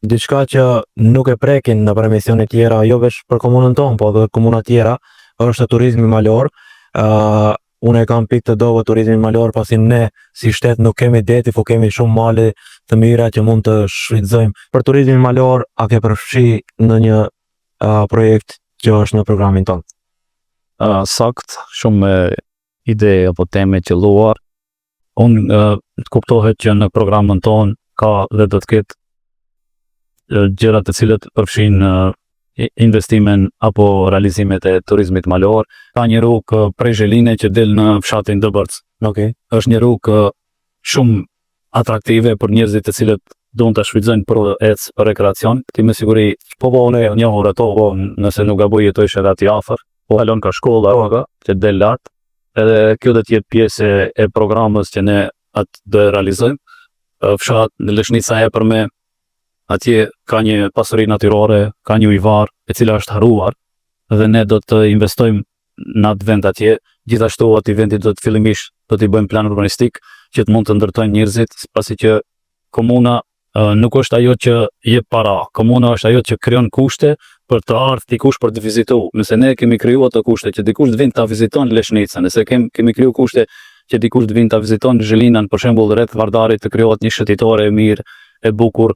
diçka që nuk e prekin në emisionet tjera, jo veç për komunën tonë, po edhe komuna tjera, është turizmi malor. Unë e kam pikë të dove turizmin malor, pasi ne si shtet nuk kemi deti, po kemi shumë male të mira që mund të shfrytëzojmë. Për turizmin malor, a ke përfshi në një projekt që është në programin tonë? Sakt, shumë ide apo teme që luar. Unë kuptohet që në programin tonë ka dhe do të ketë gjëra të cilët përfshin investimen apo realizimet e turizmit malor. Ka një rrugë prej Zheline që del në fshatin Dëbërc. Është një rrugë shumë atraktive për njerëzit të cilët duan të shfrytëzojnë për rekreacion. Ti me siguri po une një orë ato, nëse nuk gaboj jetojsh edhe aty afër, po kalon ka shkolla që del lart. Edhe kjo do të jetë pjesë e programës që ne atë do e realizojmë. Fshat në Lëshnica e përme, atje ka një pasuri natyrore, ka një ujvar e cila është haruar dhe ne do të investojmë në atë vend atje. Gjithashtu aty vendi do të fillimisht do t'i bëjmë plan urbanistik që të mund të ndërtojnë njerëzit, pasi që komuna nuk është ajo që jep para, komuna është ajo që krijon kushte për të ardhur dikush për të vizituar. Nëse ne kemi krijuar ato kushte që dikush të vinë ta viziton Leshnicën, nëse kemi krijuar kushte që dikush të vinë ta viziton Zhelinën, për shembull rreth Vardarit të krijohet një shëtitore e mirë, e bukur,